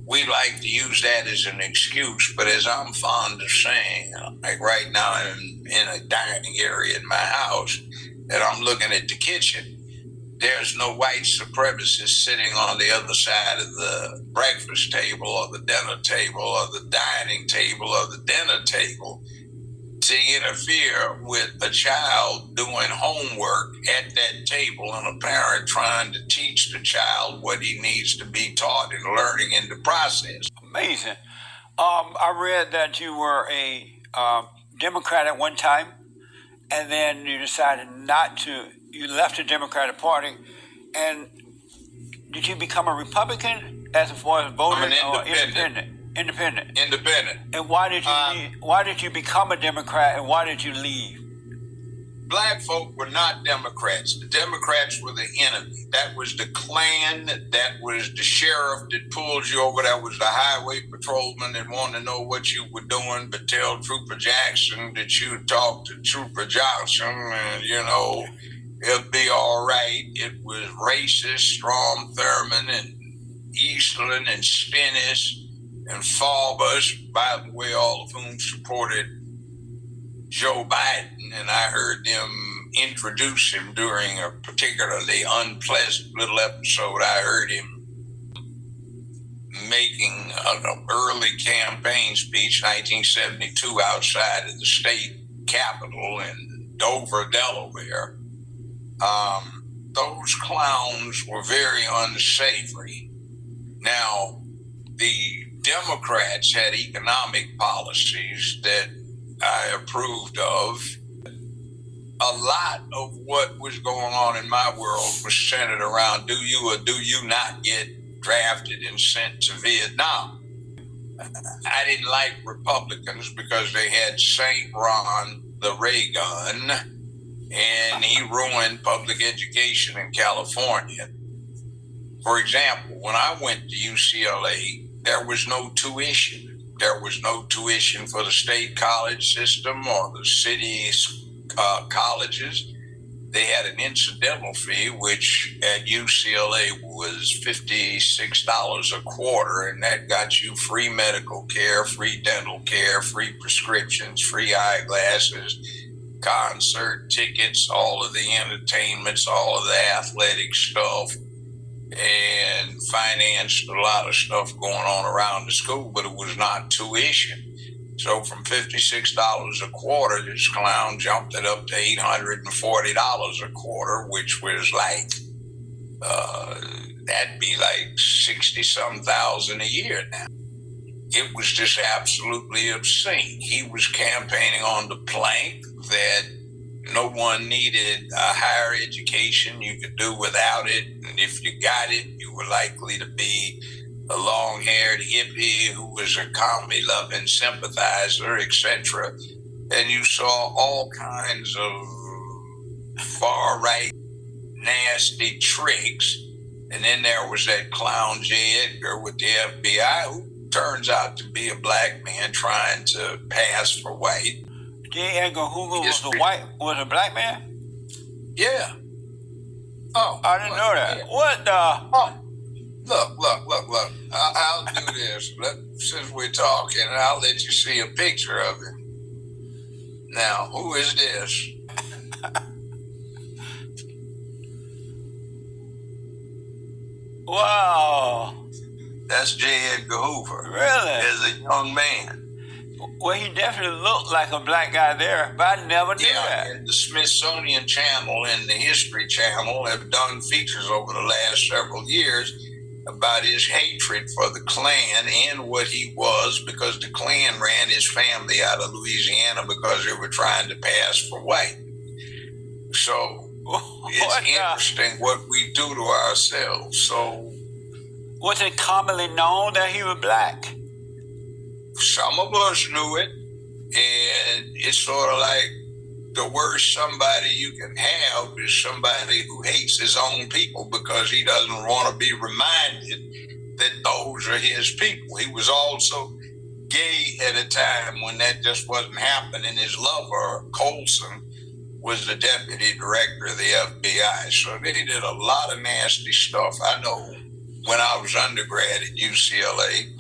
we like to use that as an excuse, but as I'm fond of saying, like right now I'm in a dining area in my house and I'm looking at the kitchen. There's no white supremacist sitting on the other side of the breakfast table or the dinner table or the dining table or the dinner table to interfere with a child doing homework at that table and a parent trying to teach the child what he needs to be taught and learning in the process. Amazing. I read that you were a Democrat at one time, and then you decided not to. You left the Democratic Party, and did you become a Republican as far as voting I'm or independent? Independent. And why did you leave? Why did you become a Democrat, and why did you leave? Black folk were not Democrats. The Democrats were the enemy. That was the Klan. That was the sheriff that pulled you over. That was the highway patrolman that wanted to know what you were doing, but tell Trooper Jackson that you talked to Trooper Johnson, and, you know, it'll be all right. It was racist, Strom Thurmond and Eastland and Stennis and Faubus, by the way, all of whom supported Joe Biden, and I heard them introduce him during a particularly unpleasant little episode. I heard him making an early campaign speech, 1972, outside of the state capitol in Dover, Delaware. Those clowns were very unsavory. Now, the Democrats had economic policies that I approved of. A lot of what was going on in my world was centered around do you or do you not get drafted and sent to Vietnam. I didn't like Republicans because they had St. Ron the ray gun, and he ruined public education in California. For example, when I went to UCLA, there was no tuition. There was no tuition for the state college system or the city colleges. They had an incidental fee, which at UCLA was $56 a quarter, and that got you free medical care, free dental care, free prescriptions, free eyeglasses, concert tickets, all of the entertainments, all of the athletic stuff, and financed a lot of stuff going on around the school, but it was not tuition. So from $56 a quarter, this clown jumped it up to $840 a quarter, which was like, that'd be like 60-some thousand a year now. It was just absolutely obscene. He was campaigning on the plank that no one needed a higher education. You could do without it. And if you got it, you were likely to be a long-haired hippie who was a comedy-loving sympathizer, etc. And you saw all kinds of far-right, nasty tricks. And then there was that clown J. Edgar with the FBI, who turns out to be a black man trying to pass for white. J. Edgar Hoover was a black man? Yeah. Oh, I didn't know that. Yeah. What the? Oh. Look. I'll do this. Since we're talking, I'll let you see a picture of it. Now, who is this? Wow. That's J. Edgar Hoover. Really? As a young man. Well, he definitely looked like a black guy there, but I never knew that. And the Smithsonian Channel and the History Channel have done features over the last several years about his hatred for the Klan and what he was, because the Klan ran his family out of Louisiana because they were trying to pass for white. So it's interesting what we do to ourselves. So was it commonly known that he was black? Some of us knew it, and it's sort of like the worst somebody you can have is somebody who hates his own people because he doesn't want to be reminded that those are his people. He was also gay at a time when that just wasn't happening. His lover, Colson, was the deputy director of the FBI. So they did a lot of nasty stuff. I know when I was undergrad at UCLA,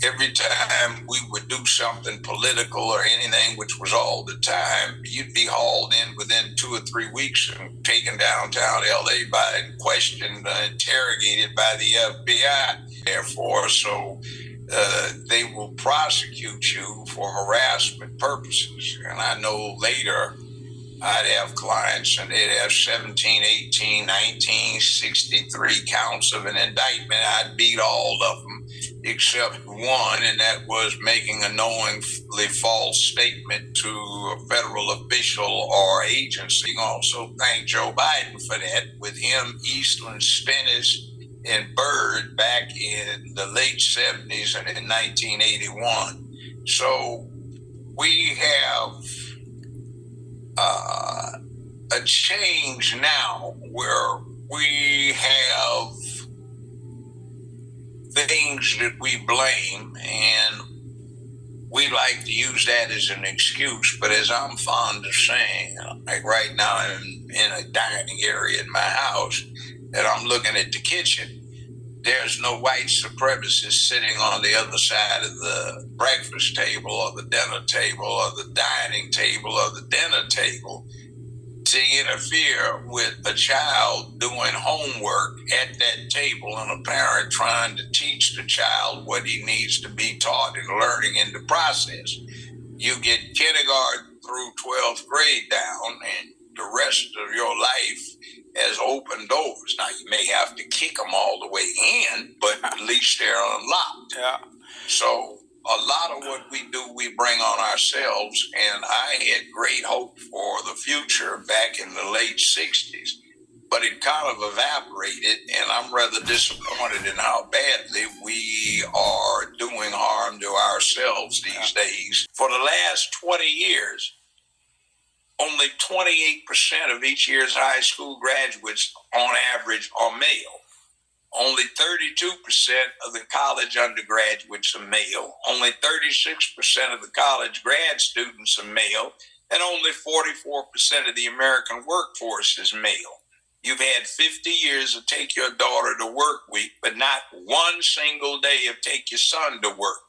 every time we would do something political or anything, which was all the time, you'd be hauled in within 2 or 3 weeks and taken downtown LA and questioned, interrogated by the FBI. Therefore, so they will prosecute you for harassment purposes. And I know later I'd have clients and they'd have 17, 18, 19, 63 counts of an indictment. I'd beat all of them except one, and that was making a knowingly false statement to a federal official or agency. Also thank Joe Biden for that. With him, Eastland, Stennis, and Byrd back in the late 70s and in 1981. So we have a change now where we have things that we blame, and we like to use that as an excuse. But as I'm fond of saying, like right now I'm in a dining area in my house and I'm looking at the kitchen. There's no white supremacist sitting on the other side of the breakfast table or the dinner table or the dining table or the dinner table to interfere with a child doing homework at that table and a parent trying to teach the child what he needs to be taught and learning in the process. You get kindergarten through 12th grade down, and the rest of your life has open doors. Now, you may have to kick them all the way in, but at least they're unlocked. Yeah. So a lot of what we do, we bring on ourselves, and I had great hope for the future back in the late 60s, but it kind of evaporated, and I'm rather disappointed in how badly we are doing harm to ourselves these days. For the last 20 years, only 28% of each year's high school graduates, on average, are male. Only 32% of the college undergraduates are male. Only 36% of the college grad students are male. And only 44% of the American workforce is male. You've had 50 years of Take Your Daughter to Work week, but not one single day of Take Your Son to Work.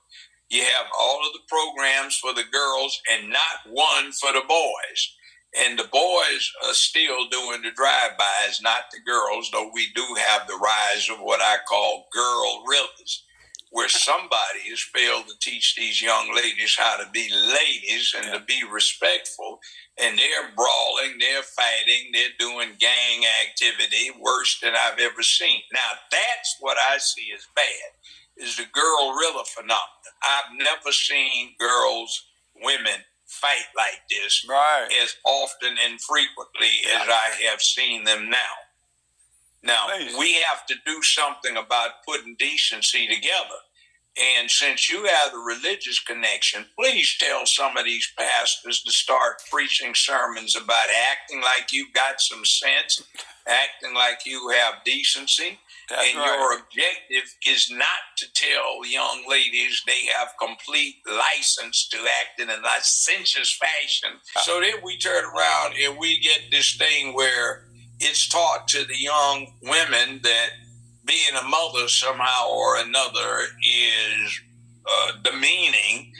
You have all of the programs for the girls and not one for the boys. And the boys are still doing the drive-bys, not the girls, though we do have the rise of what I call girl rivers, where somebody has failed to teach these young ladies how to be ladies and to be respectful. And they're brawling, they're fighting, they're doing gang activity worse than I've ever seen. Now, that's what I see as bad, is the girl rilla phenomenon. I've never seen girls, women, fight like this as often and frequently as I have seen them now. Now, we have to do something about putting decency together. And since you have the religious connection, please tell some of these pastors to start preaching sermons about acting like you've got some sense, acting like you have decency. That's and your objective is not to tell young ladies they have complete license to act in a licentious fashion. So then we turn around and we get this thing where it's taught to the young women that being a mother somehow or another is demeaning